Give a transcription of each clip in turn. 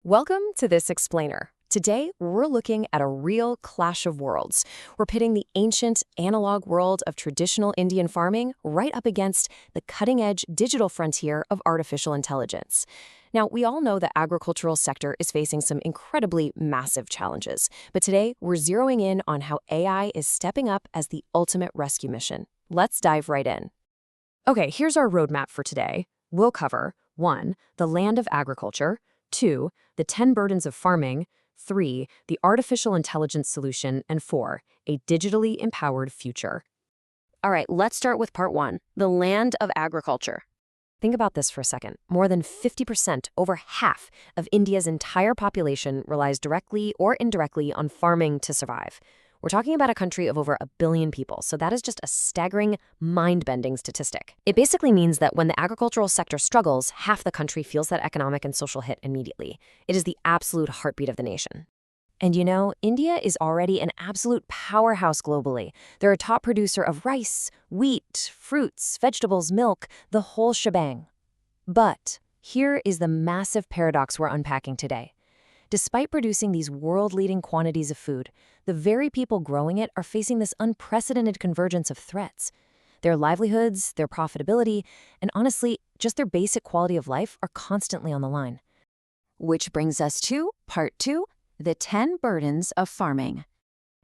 Welcome to This Explainer. Today, we're looking at a real clash of worlds. We're pitting the ancient, analog world of traditional Indian farming right up against the cutting-edge digital frontier of artificial intelligence. Now, we all know the agricultural sector is facing some incredibly massive challenges, but today, we're zeroing in on how AI is stepping up as the ultimate rescue mission. Let's dive right in. Okay, here's our roadmap for today. We'll cover 1. The land of agriculture, 2. The 10 burdens of farming, 3. The artificial intelligence solution, and 4. A digitally empowered future. All right, let's start with part 1, the land of agriculture. Think about this for a second. More than 50%, over half of India's entire population relies directly or indirectly on farming to survive. We're talking about a country of over 1 billion people, so that is just a staggering, mind-bending statistic. It basically means that when the agricultural sector struggles, half the country feels that economic and social hit immediately. It is the absolute heartbeat of the nation. And you know, India is already an absolute powerhouse globally. They're a top producer of rice, wheat, fruits, vegetables, milk, the whole shebang. But here is the massive paradox we're unpacking today. Despite producing these world-leading quantities of food, the very people growing it are facing this unprecedented convergence of threats. Their livelihoods, their profitability, and honestly, just their basic quality of life are constantly on the line. Which brings us to part 2, the 10 burdens of farming.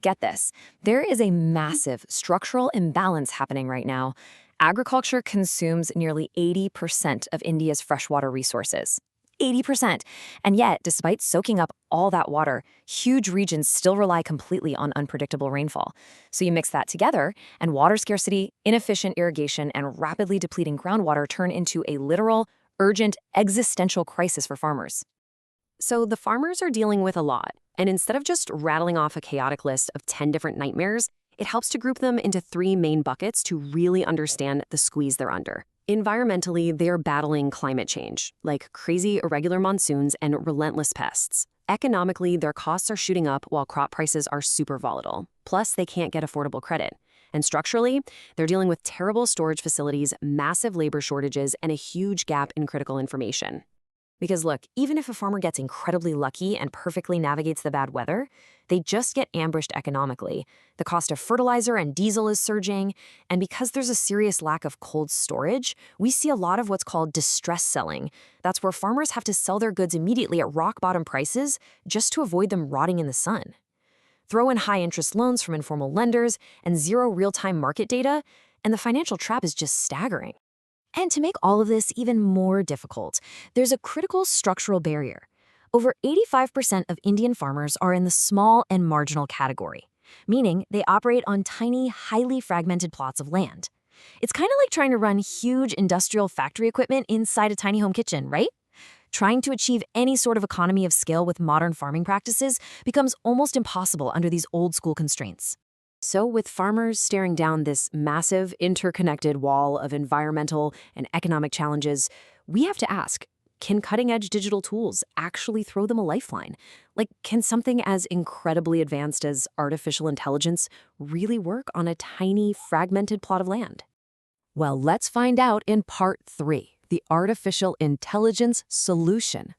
Get this, there is a massive structural imbalance happening right now. Agriculture consumes nearly 80% of India's freshwater resources. 80%. And yet, despite soaking up all that water, huge regions still rely completely on unpredictable rainfall. So you mix that together, and water scarcity, inefficient irrigation, and rapidly depleting groundwater turn into a literal, urgent, existential crisis for farmers. So the farmers are dealing with a lot, and instead of just rattling off a chaotic list of 10 different nightmares, it helps to group them into 3 main buckets to really understand the squeeze they're under. Environmentally, they're battling climate change, like crazy irregular monsoons and relentless pests. Economically, their costs are shooting up while crop prices are super volatile. Plus, they can't get affordable credit. And structurally, they're dealing with terrible storage facilities, massive labor shortages, and a huge gap in critical information. Because look, even if a farmer gets incredibly lucky and perfectly navigates the bad weather, they just get ambushed economically. The cost of fertilizer and diesel is surging, and because there's a serious lack of cold storage, we see a lot of what's called distress selling. That's where farmers have to sell their goods immediately at rock-bottom prices just to avoid them rotting in the sun. Throw in high-interest loans from informal lenders and zero real-time market data, and the financial trap is just staggering. And to make all of this even more difficult, there's a critical structural barrier. Over 85% of Indian farmers are in the small and marginal category, meaning they operate on tiny, highly fragmented plots of land. It's kind of like trying to run huge industrial factory equipment inside a tiny home kitchen, right? Trying to achieve any sort of economy of scale with modern farming practices becomes almost impossible under these old-school constraints. So with farmers staring down this massive, interconnected wall of environmental and economic challenges, we have to ask, can cutting-edge digital tools actually throw them a lifeline? Like, can something as incredibly advanced as artificial intelligence really work on a tiny, fragmented plot of land? Well, let's find out in part 3, the artificial intelligence solution.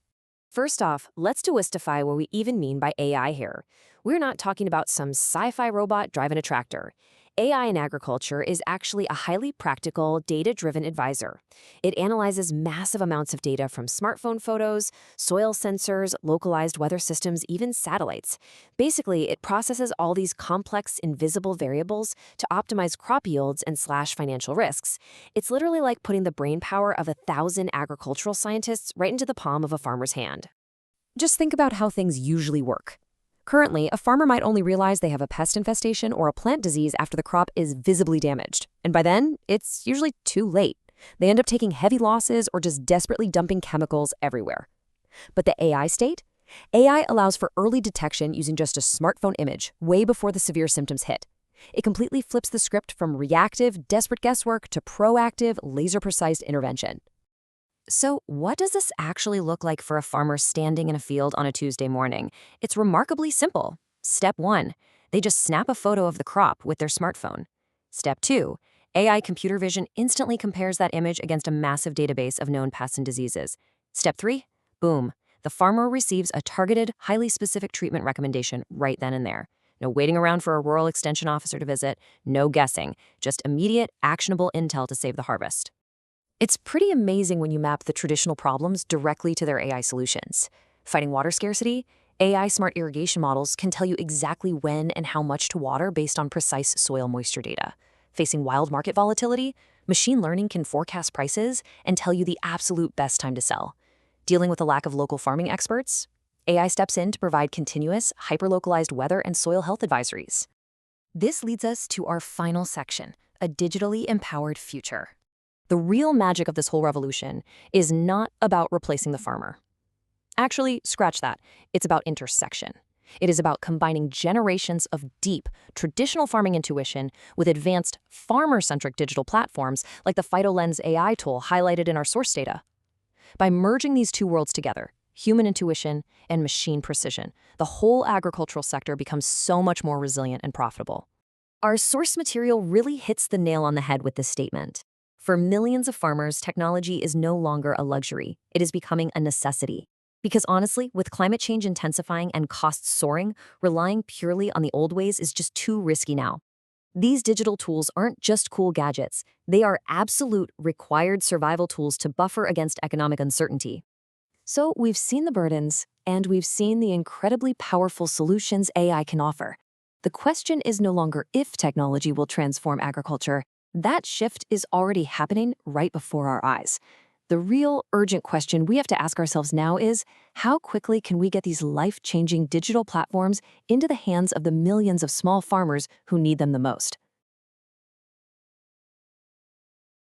First off, let's demystify what we even mean by AI here. We're not talking about some sci-fi robot driving a tractor. AI in agriculture is actually a highly practical, data-driven advisor. It analyzes massive amounts of data from smartphone photos, soil sensors, localized weather systems, even satellites. Basically, it processes all these complex, invisible variables to optimize crop yields and slash financial risks. It's literally like putting the brainpower of 1,000 agricultural scientists right into the palm of a farmer's hand. Just think about how things usually work. Currently, a farmer might only realize they have a pest infestation or a plant disease after the crop is visibly damaged. And by then, it's usually too late. They end up taking heavy losses or just desperately dumping chemicals everywhere. But the AI state? AI allows for early detection using just a smartphone image, way before the severe symptoms hit. It completely flips the script from reactive, desperate guesswork to proactive, laser-precise intervention. So what does this actually look like for a farmer standing in a field on a Tuesday morning? It's remarkably simple. Step 1, they just snap a photo of the crop with their smartphone. Step 2, AI computer vision instantly compares that image against a massive database of known pests and diseases. Step 3, boom, The farmer receives a targeted, highly specific treatment recommendation right then and there. No waiting around for a rural extension officer to visit, no guessing, just immediate, actionable intel to save the harvest. It's pretty amazing when you map the traditional problems directly to their AI solutions. Fighting water scarcity? AI smart irrigation models can tell you exactly when and how much to water based on precise soil moisture data. Facing wild market volatility? Machine learning can forecast prices and tell you the absolute best time to sell. Dealing with a lack of local farming experts? AI steps in to provide continuous, hyperlocalized weather and soil health advisories. This leads us to our final section, a digitally empowered future. The real magic of this whole revolution is not about replacing the farmer. Actually, scratch that. It's about intersection. It is about combining generations of deep, traditional farming intuition with advanced, farmer-centric digital platforms like the PhytoLens AI tool highlighted in our source data. By merging these two worlds together, human intuition and machine precision, the whole agricultural sector becomes so much more resilient and profitable. Our source material really hits the nail on the head with this statement. For millions of farmers, technology is no longer a luxury. It is becoming a necessity. Because honestly, with climate change intensifying and costs soaring, relying purely on the old ways is just too risky now. These digital tools aren't just cool gadgets. They are absolute required survival tools to buffer against economic uncertainty. So we've seen the burdens, and we've seen the incredibly powerful solutions AI can offer. The question is no longer if technology will transform agriculture. That shift is already happening right before our eyes. The real, urgent question we have to ask ourselves now is, how quickly can we get these life-changing digital platforms into the hands of the millions of small farmers who need them the most?